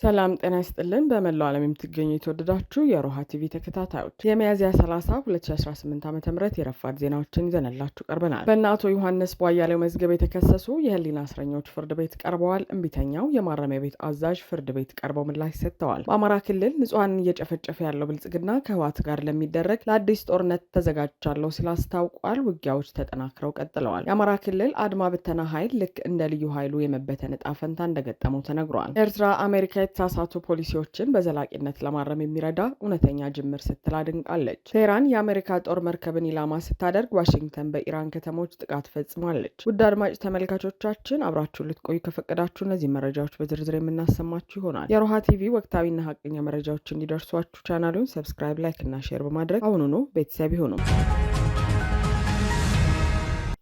ሰላም ጤና ይስጥልን። በመላው ዓለም የምትገኙ የተወደዳችሁ የሮሃ ቲቪ ተከታታዮች የሚያዝያ 30 2018 ዓ.ም የረፋድ ዜናዎችን ይዘንላችሁ ቀርበናል። በእነ አቶ ዮሐንስ ቧያሌው መዝገብ የተከሰሱ የህሊና እስረኞች ፍርድ ቤት ቀርበዋል። እምቢተኛው የማረሚያ ቤት አዛዥ ፍርድ ቤት ቀርበው ምላሽ ሰጥተዋል። በአማራ ክልል ንጹሐንን እየጨፈጨፈ ያለው ብልጽግና ከህወሓት ጋር ለሚደረግ ለአዲስ ጦርነት ተዘጋጅቻለሁ ሲል አስታውቋል። ውጊያዎች ተጠናክረው ቀጥለዋል። የአማራ ክልል አድማ ብተና ኃይል ልክ እንደ ልዩ ኃይሉ የመበተን ዕጣ ፈንታ እንደገጠመው ተነግሯል። ኤርትራ አሜሪካ የተሳሳቱ ፖሊሲዎችን በዘላቂነት ለማረም የሚረዳ እውነተኛ ጅምር ስትል አድንቃለች። ቴህራን የአሜሪካ ጦር መርከብን ኢላማ ስታደርግ ዋሽንግተን በኢራን ከተሞች ጥቃት ፈጽማለች። ውድ አድማጭ ተመልካቾቻችን አብራችሁን ልትቆዩ ከፈቀዳችሁ እነዚህ መረጃዎች በዝርዝር የምናሰማችሁ ይሆናል። የሮሃ ቲቪ ወቅታዊና ሀቀኛ መረጃዎች እንዲደርሷችሁ ቻናሉን ሰብስክራይብ፣ ላይክ እና ሼር በማድረግ አሁኑኑ ቤተሰብ ይሁኑ።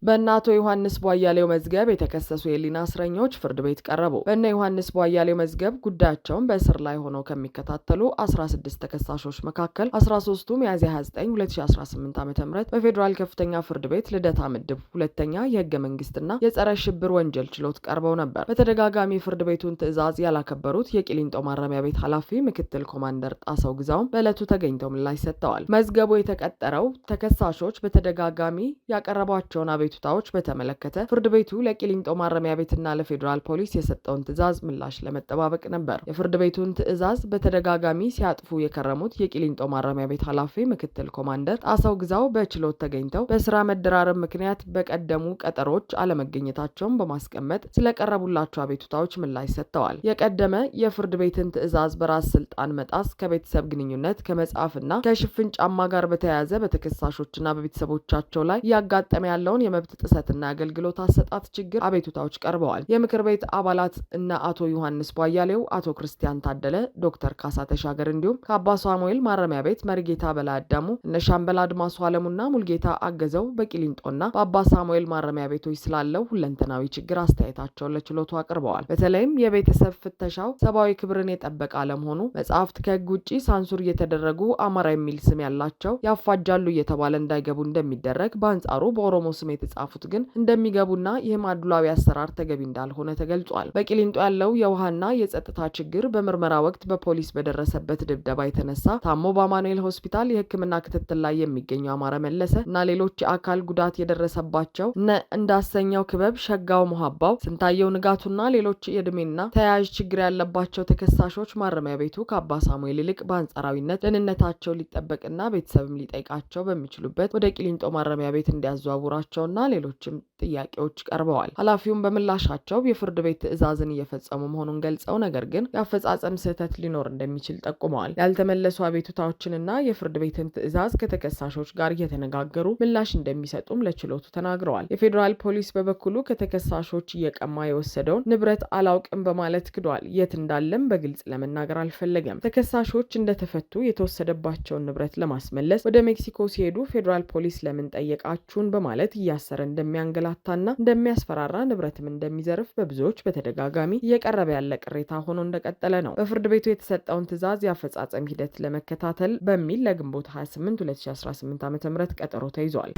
በእነ አቶ ዮሐንስ ቧያሌው መዝገብ የተከሰሱ የህሊና እስረኞች ፍርድ ቤት ቀረቡ። በእነ ዮሐንስ ቧያሌው መዝገብ ጉዳያቸውን በእስር ላይ ሆነው ከሚከታተሉ 16 ተከሳሾች መካከል 13ቱ ሚያዝያ 29 2018 ዓ.ም በፌዴራል ከፍተኛ ፍርድ ቤት ልደታ ምድብ ሁለተኛ የህገ መንግስትና የጸረ ሽብር ወንጀል ችሎት ቀርበው ነበር። በተደጋጋሚ ፍርድ ቤቱን ትዕዛዝ ያላከበሩት የቂሊንጦ ማረሚያ ቤት ኃላፊ ምክትል ኮማንደር ጣሰው ግዛውም በዕለቱ ተገኝተው ምላሽ ሰጥተዋል። መዝገቡ የተቀጠረው ተከሳሾች በተደጋጋሚ ያቀረቧቸውን አቤቱታዎች በተመለከተ ፍርድ ቤቱ ለቂሊንጦ ማረሚያ ቤትና ለፌዴራል ፖሊስ የሰጠውን ትዕዛዝ ምላሽ ለመጠባበቅ ነበር። የፍርድ ቤቱን ትዕዛዝ በተደጋጋሚ ሲያጥፉ የከረሙት የቂሊንጦ ማረሚያ ቤት ኃላፊ ምክትል ኮማንደር ጣሰው ግዛው በችሎት ተገኝተው በስራ መደራረብ ምክንያት በቀደሙ ቀጠሮች አለመገኘታቸውን በማስቀመጥ ስለቀረቡላቸው አቤቱታዎች ምላሽ ሰጥተዋል። የቀደመ የፍርድ ቤትን ትዕዛዝ በራስ ስልጣን መጣስ፣ ከቤተሰብ ግንኙነት፣ ከመጻፍና ከሽፍን ጫማ ጋር በተያያዘ በተከሳሾችና በቤተሰቦቻቸው ላይ እያጋጠመ ያለውን የመብት ጥሰትና የአገልግሎት አሰጣጥ ችግር አቤቱታዎች ቀርበዋል። የምክር ቤት አባላት እነ አቶ ዮሐንስ ቧያሌው፣ አቶ ክርስቲያን ታደለ፣ ዶክተር ካሳ ተሻገር እንዲሁም ከአባ ሳሙኤል ማረሚያ ቤት መርጌታ በላይ አዳሙ፣ እነ ሻምበል አድማሱ አለሙና ሙልጌታ አገዘው በቂሊንጦና በአባ ሳሙኤል ማረሚያ ቤቶች ስላለው ሁለንተናዊ ችግር አስተያየታቸውን ለችሎቱ አቅርበዋል። በተለይም የቤተሰብ ፍተሻው ሰብአዊ ክብርን የጠበቀ አለመሆኑ፣ መጽሐፍት ከህግ ውጭ ሳንሱር እየተደረጉ አማራ የሚል ስም ያላቸው ያፋጃሉ እየተባለ እንዳይገቡ እንደሚደረግ፣ በአንጻሩ በኦሮሞ ስም የተጻፉት ግን እንደሚገቡና ይህም አድሏዊ አሰራር ተገቢ እንዳልሆነ ተገልጿል። በቂሊንጦ ያለው የውሃና የጸጥታ ችግር በምርመራ ወቅት በፖሊስ በደረሰበት ድብደባ የተነሳ ታሞ በአማኑኤል ሆስፒታል የሕክምና ክትትል ላይ የሚገኘው አማረ መለሰ እና ሌሎች የአካል ጉዳት የደረሰባቸው እንዳሰኘው ክበብ፣ ሸጋው መሀባው፣ ስንታየው ንጋቱና ሌሎች የእድሜና ተያያዥ ችግር ያለባቸው ተከሳሾች ማረሚያ ቤቱ ከአባ ሳሙኤል ይልቅ በአንጻራዊነት ደህንነታቸው ሊጠበቅና ቤተሰብም ሊጠይቃቸው በሚችሉበት ወደ ቂሊንጦ ማረሚያ ቤት እንዲያዘዋውራቸውና ሌሎችም ጥያቄዎች ቀርበዋል። ኃላፊውም በምላሻቸው የፍርድ ቤት ትዕዛዝን እየፈጸሙ መሆኑን ገልጸው ነገር ግን የአፈጻጸም ስህተት ሊኖር እንደሚችል ጠቁመዋል። ያልተመለሱ አቤቱታዎችንና የፍርድ ቤትን ትዕዛዝ ከተከሳሾች ጋር እየተነጋገሩ ምላሽ እንደሚሰጡም ለችሎቱ ተናግረዋል። የፌዴራል ፖሊስ በበኩሉ ከተከሳሾች እየቀማ የወሰደውን ንብረት አላውቅም በማለት ክዷል። የት እንዳለም በግልጽ ለመናገር አልፈለገም። ተከሳሾች እንደተፈቱ የተወሰደባቸውን ንብረት ለማስመለስ ወደ ሜክሲኮ ሲሄዱ ፌዴራል ፖሊስ ለምን ጠየቃችሁን በማለት እያሰረ እንደሚያንገላታና እንደሚያስፈራራ ንብረትም እንደሚዘርፍ በብዙዎች በተደጋጋሚ እየቀረበ ያለ ቅሬታ ሆኖ እንደቀጠለ ነው። በፍርድ ቤቱ የተሰጠውን ትዕዛዝ የአፈጻጸም ሂደት ለመከታተል በሚል ለግንቦት 28 2018 ዓ.ም ቀጠሮ ተይዟል።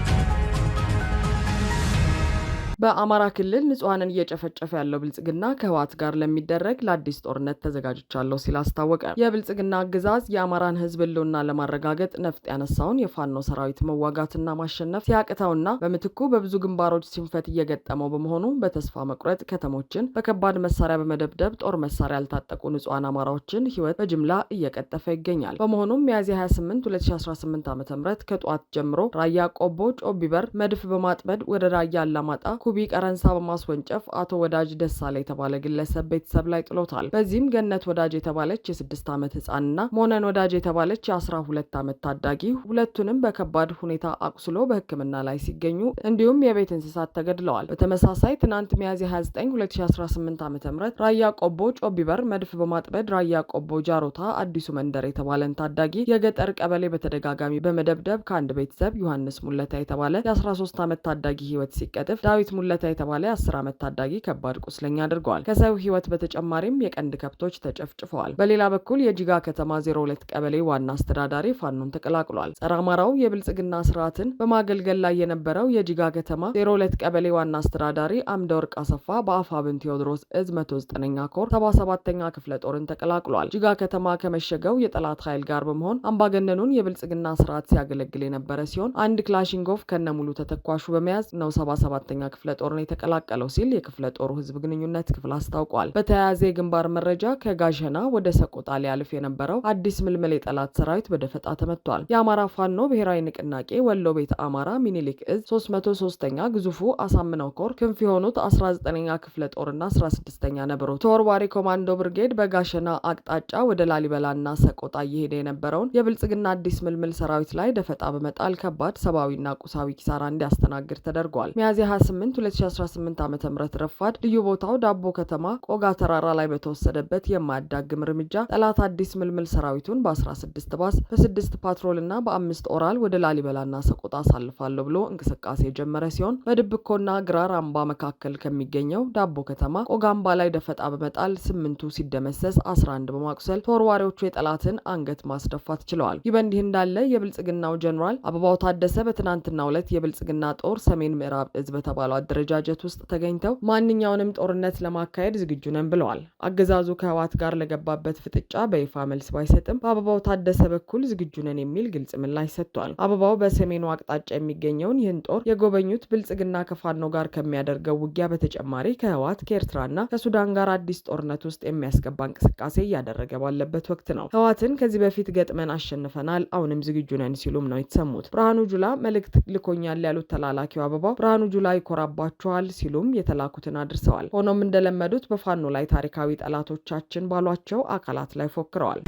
በአማራ ክልል ንጹሐንን እየጨፈጨፈ ያለው ብልጽግና ከህወሓት ጋር ለሚደረግ ለአዲስ ጦርነት ተዘጋጅቻለሁ ሲል አስታወቀ። የብልጽግና አገዛዝ የአማራን ህዝብ ህልውና ለማረጋገጥ ነፍጥ ያነሳውን የፋኖ ሰራዊት መዋጋትና ማሸነፍ ሲያቅተውና በምትኩ በብዙ ግንባሮች ሽንፈት እየገጠመው በመሆኑ በተስፋ መቁረጥ ከተሞችን በከባድ መሳሪያ በመደብደብ ጦር መሳሪያ ያልታጠቁ ንጹሐን አማራዎችን ህይወት በጅምላ እየቀጠፈ ይገኛል። በመሆኑም ሚያዝያ 28 2018 ዓ.ም ከጠዋት ጀምሮ ራያ ቆቦ ጮቢበር መድፍ በማጥመድ ወደ ራያ አላማጣ ኩቢ ቀረንሳ በማስወንጨፍ አቶ ወዳጅ ደሳለ የተባለ ግለሰብ ቤተሰብ ላይ ጥሎታል። በዚህም ገነት ወዳጅ የተባለች የ6 ዓመት ህፃንና ሞነን ወዳጅ የተባለች የ12 ዓመት ታዳጊ ሁለቱንም በከባድ ሁኔታ አቁስሎ በሕክምና ላይ ሲገኙ እንዲሁም የቤት እንስሳት ተገድለዋል። በተመሳሳይ ትናንት ሚያዝያ 29 2018 ዓ.ም ራያ ቆቦ ጮቢበር መድፍ በማጥመድ ራያ ቆቦ ጃሮታ አዲሱ መንደር የተባለን ታዳጊ የገጠር ቀበሌ በተደጋጋሚ በመደብደብ ከአንድ ቤተሰብ ዮሐንስ ሙለታ የተባለ የ13 ዓመት ታዳጊ ህይወት ሲቀጥፍ ዳዊት ሙለታ የተባለ የ10 ዓመት ታዳጊ ከባድ ቁስለኛ አድርገዋል። ከሰው ህይወት በተጨማሪም የቀንድ ከብቶች ተጨፍጭፈዋል። በሌላ በኩል የጂጋ ከተማ 02 ቀበሌ ዋና አስተዳዳሪ ፋኖን ተቀላቅሏል። ጸረ አማራው የብልጽግና ስርዓትን በማገልገል ላይ የነበረው የጂጋ ከተማ 02 ቀበሌ ዋና አስተዳዳሪ አምደ ወርቅ አሰፋ በአፋብን ቴዎድሮስ እዝ 109ኛ ኮር 77ኛ ክፍለ ጦርን ተቀላቅሏል። ጂጋ ከተማ ከመሸገው የጠላት ኃይል ጋር በመሆን አምባገነኑን የብልጽግና ስርዓት ሲያገለግል የነበረ ሲሆን አንድ ክላሽንጎቭ ከነሙሉ ተተኳሹ በመያዝ ነው 77ኛ ክፍለ ጦርን የተቀላቀለው ሲል የክፍለ ጦሩ ህዝብ ግንኙነት ክፍል አስታውቋል። በተያያዘ የግንባር መረጃ ከጋሸና ወደ ሰቆጣ ሊያልፍ የነበረው አዲስ ምልምል የጠላት ሰራዊት በደፈጣ ተመቷል። የአማራ ፋኖ ብሔራዊ ንቅናቄ ወሎ ቤተ አማራ ሚኒሊክ እዝ 303ኛ ግዙፉ አሳምነው ኮር ክንፍ የሆኑት 19ኛ ክፍለ ጦርና 16ኛ ነብሮ ተወርዋሪ ኮማንዶ ብርጌድ በጋሸና አቅጣጫ ወደ ላሊበላና ሰቆጣ እየሄደ የነበረውን የብልጽግና አዲስ ምልምል ሰራዊት ላይ ደፈጣ በመጣል ከባድ ሰብአዊና ቁሳዊ ኪሳራ እንዲያስተናግድ ተደርጓል። ሚያዝያ 28 2018 ዓ.ም ረፋድ ልዩ ቦታው ዳቦ ከተማ ቆጋ ተራራ ላይ በተወሰደበት የማያዳግም እርምጃ ጠላት አዲስ ምልምል ሰራዊቱን በ16 ባስ በ6 ፓትሮል እና በ5 ኦራል ወደ ላሊበላና ሰቆጣ አሳልፋለሁ ብሎ እንቅስቃሴ የጀመረ ሲሆን በድብኮና ግራር አምባ መካከል ከሚገኘው ዳቦ ከተማ ቆጋ አምባ ላይ ደፈጣ በመጣል 8ቱ ሲደመሰስ 11 በማቁሰል ተወርዋሪዎቹ የጠላትን አንገት ማስደፋት ችለዋል። ይህ በእንዲህ እንዳለ የብልጽግናው ጀኔራል አበባው ታደሰ በትናንትናው ዕለት የብልጽግና ጦር ሰሜን ምዕራብ እዝ በተባለው አደረጃጀት ውስጥ ተገኝተው ማንኛውንም ጦርነት ለማካሄድ ዝግጁ ነን ብለዋል። አገዛዙ ከህወሓት ጋር ለገባበት ፍጥጫ በይፋ መልስ ባይሰጥም በአበባው ታደሰ በኩል ዝግጁ ነን የሚል ግልጽ ምላሽ ሰጥቷል። አበባው በሰሜኑ አቅጣጫ የሚገኘውን ይህን ጦር የጎበኙት ብልጽግና ከፋኖ ጋር ከሚያደርገው ውጊያ በተጨማሪ ከህወሓት ከኤርትራና ከሱዳን ጋር አዲስ ጦርነት ውስጥ የሚያስገባ እንቅስቃሴ እያደረገ ባለበት ወቅት ነው። ህወሓትን ከዚህ በፊት ገጥመን አሸንፈናል፣ አሁንም ዝግጁ ነን ሲሉም ነው የተሰሙት። ብርሃኑ ጁላ መልእክት ልኮኛል ያሉት ተላላኪው አበባው ብርሃኑ ጁላ ይኮራባቸዋል ሲሉም የተላኩትን አድርሰዋል። ሆኖም እንደለመዱት በፋኖ ላይ ታሪካዊ ጠላቶቻችን ባሏቸው አካላት ላይ ፎክረዋል።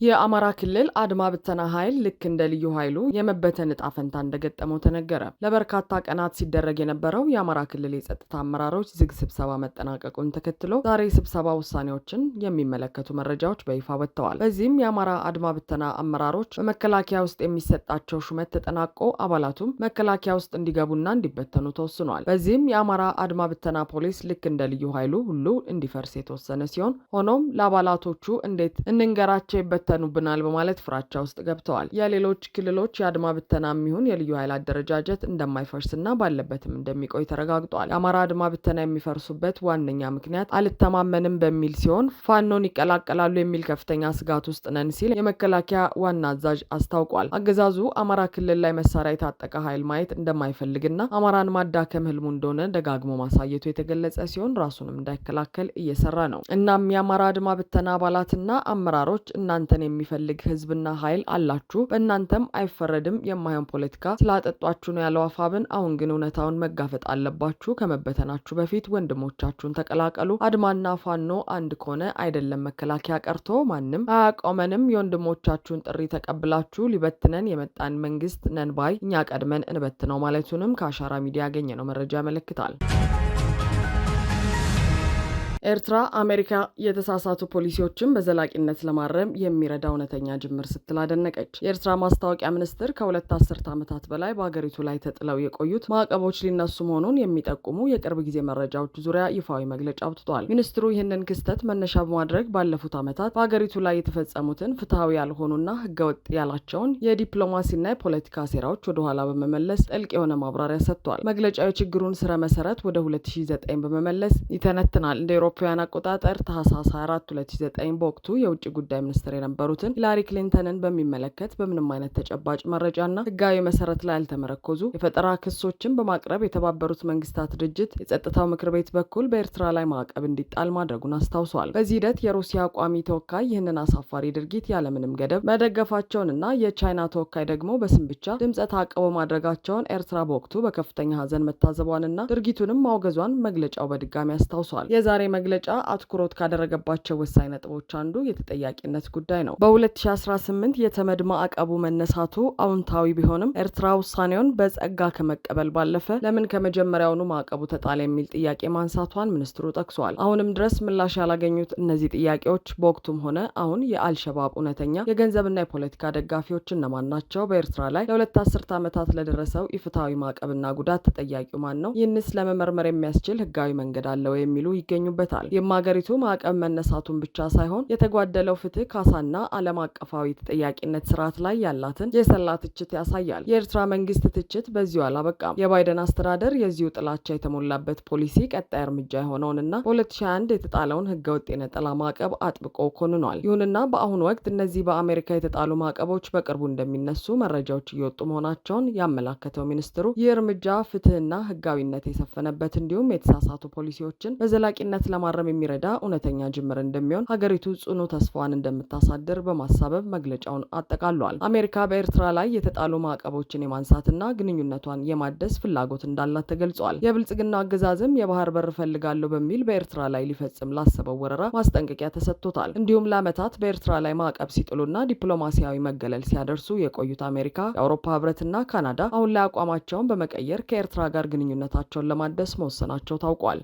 የአማራ ክልል አድማ ብተና ኃይል ልክ እንደ ልዩ ኃይሉ የመበተን ዕጣ ፈንታ እንደገጠመው ተነገረ። ለበርካታ ቀናት ሲደረግ የነበረው የአማራ ክልል የጸጥታ አመራሮች ዝግ ስብሰባ መጠናቀቁን ተከትሎ ዛሬ ስብሰባ ውሳኔዎችን የሚመለከቱ መረጃዎች በይፋ ወጥተዋል። በዚህም የአማራ አድማ ብተና አመራሮች በመከላከያ ውስጥ የሚሰጣቸው ሹመት ተጠናቆ አባላቱም መከላከያ ውስጥ እንዲገቡና እንዲበተኑ ተወስኗል። በዚህም የአማራ አድማ ብተና ፖሊስ ልክ እንደ ልዩ ኃይሉ ሁሉ እንዲፈርስ የተወሰነ ሲሆን ሆኖም ለአባላቶቹ እንዴት እንንገራቸው ይበተኑብናል በማለት ፍራቻ ውስጥ ገብተዋል። የሌሎች ክልሎች የአድማ ብተና የሚሆን የልዩ ኃይል አደረጃጀት እንደማይፈርስና ባለበትም እንደሚቆይ ተረጋግጧል። የአማራ አድማ ብተና የሚፈርሱበት ዋነኛ ምክንያት አልተማመንም በሚል ሲሆን ፋኖን ይቀላቀላሉ የሚል ከፍተኛ ስጋት ውስጥ ነን ሲል የመከላከያ ዋና አዛዥ አስታውቋል። አገዛዙ አማራ ክልል ላይ መሳሪያ የታጠቀ ኃይል ማየት እንደማይፈልግና አማራን ማዳከም ህልሙ እንደሆነ ደጋግሞ ማሳየቱ የተገለጸ ሲሆን ራሱንም እንዳይከላከል እየሰራ ነው። እናም የአማራ አድማ ብተና አባላትና አመራሮች እናንተን የሚፈልግ ህዝብና ኃይል አላችሁ፣ በእናንተም አይፈረድም፣ የማይሆን ፖለቲካ ስላጠጧችሁ ነው ያለው አፋብን። አሁን ግን እውነታውን መጋፈጥ አለባችሁ፣ ከመበተናችሁ በፊት ወንድሞቻችሁን ተቀላቀሉ። አድማና ፋኖ አንድ ከሆነ አይደለም መከላከያ ቀርቶ ማንም አያቆመንም። የወንድሞቻችሁን ጥሪ ተቀብላችሁ ሊበትነን የመጣን መንግስት ነን ባይ እኛ ቀድመን እንበትነው ማለቱንም ከአሻራ ሚዲያ ያገኘነው መረጃ ያመለክታል። ኤርትራ አሜሪካ የተሳሳቱ ፖሊሲዎችን በዘላቂነት ለማረም የሚረዳ እውነተኛ ጅምር ስትል አደነቀች። የኤርትራ ማስታወቂያ ሚኒስትር ከ2 አስርት ዓመታት በላይ በሀገሪቱ ላይ ተጥለው የቆዩት ማዕቀቦች ሊነሱ መሆኑን የሚጠቁሙ የቅርብ ጊዜ መረጃዎች ዙሪያ ይፋዊ መግለጫ አውጥቷል። ሚኒስትሩ ይህንን ክስተት መነሻ በማድረግ ባለፉት ዓመታት በሀገሪቱ ላይ የተፈጸሙትን ፍትሐዊ ያልሆኑና ህገወጥ ያላቸውን የዲፕሎማሲና የፖለቲካ ሴራዎች ወደኋላ በመመለስ ጥልቅ የሆነ ማብራሪያ ሰጥቷል። መግለጫው የችግሩን ስረ መሰረት ወደ 2009 በመመለስ ይተነትናል። እንደ አውሮፓውያን አቆጣጠር ታህሳስ 24 2009 በወቅቱ የውጭ ጉዳይ ሚኒስትር የነበሩትን ሂላሪ ክሊንተንን በሚመለከት በምንም አይነት ተጨባጭ መረጃና ህጋዊ መሰረት ላይ ያልተመረኮዙ የፈጠራ ክሶችን በማቅረብ የተባበሩት መንግስታት ድርጅት የጸጥታው ምክር ቤት በኩል በኤርትራ ላይ ማዕቀብ እንዲጣል ማድረጉን አስታውሷል። በዚህ ሂደት የሩሲያ ቋሚ ተወካይ ይህንን አሳፋሪ ድርጊት ያለምንም ገደብ መደገፋቸውንና የቻይና ተወካይ ደግሞ በስም ብቻ ድምፀ ተአቅቦ ማድረጋቸውን ኤርትራ በወቅቱ በከፍተኛ ሀዘን መታዘቧንና ድርጊቱንም ማውገዟን መግለጫው በድጋሚ አስታውሷል። የዛሬ መግለጫ አትኩሮት ካደረገባቸው ወሳኝ ነጥቦች አንዱ የተጠያቂነት ጉዳይ ነው። በ2018 የተመድ ማዕቀቡ መነሳቱ አዎንታዊ ቢሆንም ኤርትራ ውሳኔውን በጸጋ ከመቀበል ባለፈ ለምን ከመጀመሪያውኑ ማዕቀቡ ተጣለ የሚል ጥያቄ ማንሳቷን ሚኒስትሩ ጠቅሷል። አሁንም ድረስ ምላሽ ያላገኙት እነዚህ ጥያቄዎች በወቅቱም ሆነ አሁን የአልሸባብ እውነተኛ የገንዘብና የፖለቲካ ደጋፊዎች እነማን ናቸው? በኤርትራ ላይ ለሁለት አስርት ዓመታት ለደረሰው ኢፍትሐዊ ማዕቀብና ጉዳት ተጠያቂው ማን ነው? ይህንስ ለመመርመር የሚያስችል ህጋዊ መንገድ አለው የሚሉ ይገኙበታል። የሀገሪቱ ማዕቀብ መነሳቱን ብቻ ሳይሆን የተጓደለው ፍትህ፣ ካሳና ዓለም አቀፋዊ ተጠያቂነት ስርዓት ላይ ያላትን የሰላ ትችት ያሳያል። የኤርትራ መንግስት ትችት በዚሁ አላበቃም። የባይደን አስተዳደር የዚሁ ጥላቻ የተሞላበት ፖሊሲ ቀጣይ እርምጃ የሆነውንና በ2021 የተጣለውን ህገወጥ የነጠላ ማዕቀብ አጥብቆ ኮንኗል። ይሁንና በአሁኑ ወቅት እነዚህ በአሜሪካ የተጣሉ ማዕቀቦች በቅርቡ እንደሚነሱ መረጃዎች እየወጡ መሆናቸውን ያመላከተው ሚኒስትሩ ይህ እርምጃ ፍትህና ህጋዊነት የሰፈነበት እንዲሁም የተሳሳቱ ፖሊሲዎችን በዘላቂነት ለማረም የሚረዳ እውነተኛ ጅምር እንደሚሆን ሀገሪቱ ጽኑ ተስፋዋን እንደምታሳድር በማሳበብ መግለጫውን አጠቃሏል። አሜሪካ በኤርትራ ላይ የተጣሉ ማዕቀቦችን የማንሳትና ግንኙነቷን የማደስ ፍላጎት እንዳላት ተገልጿል። የብልጽግና አገዛዝም የባህር በር ፈልጋለሁ በሚል በኤርትራ ላይ ሊፈጽም ላሰበው ወረራ ማስጠንቀቂያ ተሰጥቶታል። እንዲሁም ለዓመታት በኤርትራ ላይ ማዕቀብ ሲጥሉና ዲፕሎማሲያዊ መገለል ሲያደርሱ የቆዩት አሜሪካ፣ የአውሮፓ ህብረትና ካናዳ አሁን ላይ አቋማቸውን በመቀየር ከኤርትራ ጋር ግንኙነታቸውን ለማደስ መወሰናቸው ታውቋል።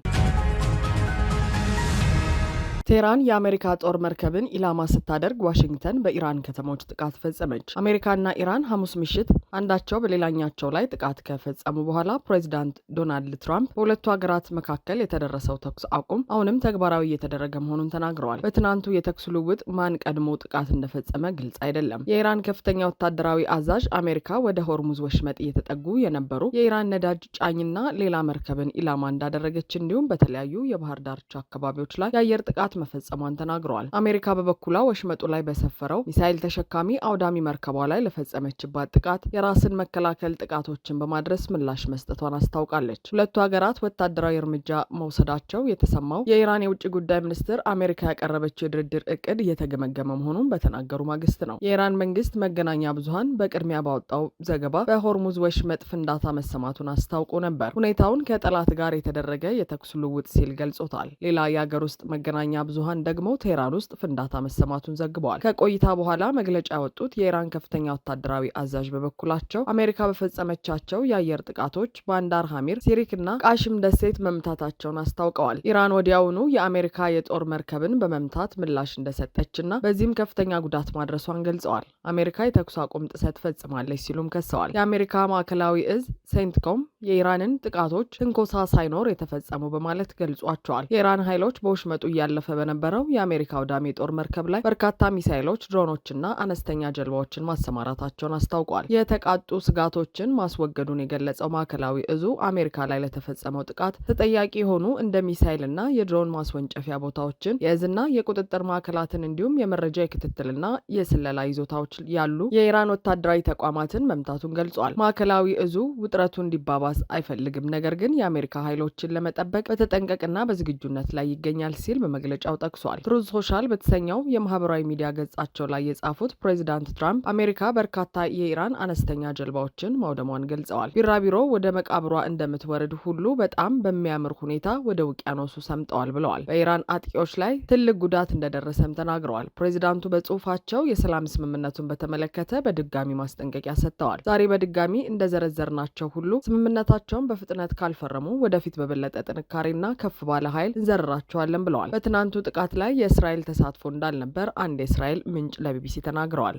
ቴህራን የአሜሪካ ጦር መርከብን ኢላማ ስታደርግ ዋሽንግተን በኢራን ከተሞች ጥቃት ፈጸመች። አሜሪካና ኢራን ሐሙስ ምሽት አንዳቸው በሌላኛቸው ላይ ጥቃት ከፈጸሙ በኋላ ፕሬዚዳንት ዶናልድ ትራምፕ በሁለቱ ሀገራት መካከል የተደረሰው ተኩስ አቁም አሁንም ተግባራዊ እየተደረገ መሆኑን ተናግረዋል። በትናንቱ የተኩስ ልውውጥ ማን ቀድሞ ጥቃት እንደፈጸመ ግልጽ አይደለም። የኢራን ከፍተኛ ወታደራዊ አዛዥ አሜሪካ ወደ ሆርሙዝ ወሽመጥ እየተጠጉ የነበሩ የኢራን ነዳጅ ጫኝና ሌላ መርከብን ኢላማ እንዳደረገች እንዲሁም በተለያዩ የባህር ዳርቻ አካባቢዎች ላይ የአየር ጥቃት መፈጸሟን ተናግረዋል። አሜሪካ በበኩሏ ወሽመጡ ላይ በሰፈረው ሚሳኤል ተሸካሚ አውዳሚ መርከቧ ላይ ለፈጸመችባት ጥቃት የራስን መከላከል ጥቃቶችን በማድረስ ምላሽ መስጠቷን አስታውቃለች። ሁለቱ ሀገራት ወታደራዊ እርምጃ መውሰዳቸው የተሰማው የኢራን የውጭ ጉዳይ ሚኒስትር አሜሪካ ያቀረበችው የድርድር እቅድ እየተገመገመ መሆኑን በተናገሩ ማግስት ነው። የኢራን መንግስት መገናኛ ብዙኃን በቅድሚያ ባወጣው ዘገባ በሆርሙዝ ወሽመጥ ፍንዳታ መሰማቱን አስታውቆ ነበር። ሁኔታውን ከጠላት ጋር የተደረገ የተኩስ ልውውጥ ሲል ገልጾታል። ሌላ የሀገር ውስጥ መገናኛ ብዙኃን ደግሞ ቴህራን ውስጥ ፍንዳታ መሰማቱን ዘግበዋል። ከቆይታ በኋላ መግለጫ ያወጡት የኢራን ከፍተኛ ወታደራዊ አዛዥ በበኩላቸው አሜሪካ በፈጸመቻቸው የአየር ጥቃቶች ባንዳር ሐሚር፣ ሲሪክ እና ቃሽም ደሴት መምታታቸውን አስታውቀዋል። ኢራን ወዲያውኑ የአሜሪካ የጦር መርከብን በመምታት ምላሽ እንደሰጠችና በዚህም ከፍተኛ ጉዳት ማድረሷን ገልጸዋል። አሜሪካ የተኩስ አቁም ጥሰት ፈጽማለች ሲሉም ከሰዋል። የአሜሪካ ማዕከላዊ እዝ ሴንትኮም የኢራንን ጥቃቶች ትንኮሳ ሳይኖር የተፈጸሙ በማለት ገልጿቸዋል። የኢራን ኃይሎች በውሽመጡ እያለፈ በነበረው የአሜሪካ አውዳሚ የጦር መርከብ ላይ በርካታ ሚሳይሎች፣ ድሮኖችና አነስተኛ ጀልባዎችን ማሰማራታቸውን አስታውቋል። የተቃጡ ስጋቶችን ማስወገዱን የገለጸው ማዕከላዊ እዙ አሜሪካ ላይ ለተፈጸመው ጥቃት ተጠያቂ የሆኑ እንደ ሚሳይልና የድሮን ማስወንጨፊያ ቦታዎችን፣ የእዝና የቁጥጥር ማዕከላትን እንዲሁም የመረጃ የክትትልና የስለላ ይዞታዎች ያሉ የኢራን ወታደራዊ ተቋማትን መምታቱን ገልጿል። ማዕከላዊ እዙ ውጥረቱ እንዲባባስ አይፈልግም፣ ነገር ግን የአሜሪካ ኃይሎችን ለመጠበቅ በተጠንቀቅና በዝግጁነት ላይ ይገኛል ሲል በመግለጫው ጠቅሷል። ትሩዝ ሶሻል በተሰኘው የማህበራዊ ሚዲያ ገጻቸው ላይ የጻፉት ፕሬዚዳንት ትራምፕ አሜሪካ በርካታ የኢራን አነስተኛ ጀልባዎችን ማውደሟን ገልጸዋል። ቢራቢሮ ወደ መቃብሯ እንደምትወርድ ሁሉ በጣም በሚያምር ሁኔታ ወደ ውቅያኖሱ ሰምጠዋል ብለዋል። በኢራን አጥቂዎች ላይ ትልቅ ጉዳት እንደደረሰም ተናግረዋል። ፕሬዚዳንቱ በጽሁፋቸው የሰላም ስምምነቱን በተመለከተ በድጋሚ ማስጠንቀቂያ ሰጥተዋል። ዛሬ በድጋሚ እንደዘረዘርናቸው ሁሉ ስምምነታቸውን በፍጥነት ካልፈረሙ ወደፊት በበለጠ ጥንካሬና ከፍ ባለ ኃይል እንዘርራቸዋለን ብለዋል። በትናንቱ ጥቃት ላይ የእስራኤል ተሳትፎ እንዳልነበር አንድ የእስራኤል ምንጭ ለቢቢሲ ተናግረዋል።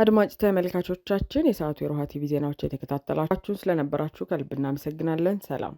አድማጭ ተመልካቾቻችን የሰዓቱ የሮሃ ቲቪ ዜናዎች የተከታተላችሁን ስለነበራችሁ ከልብ እናመሰግናለን። ሰላም።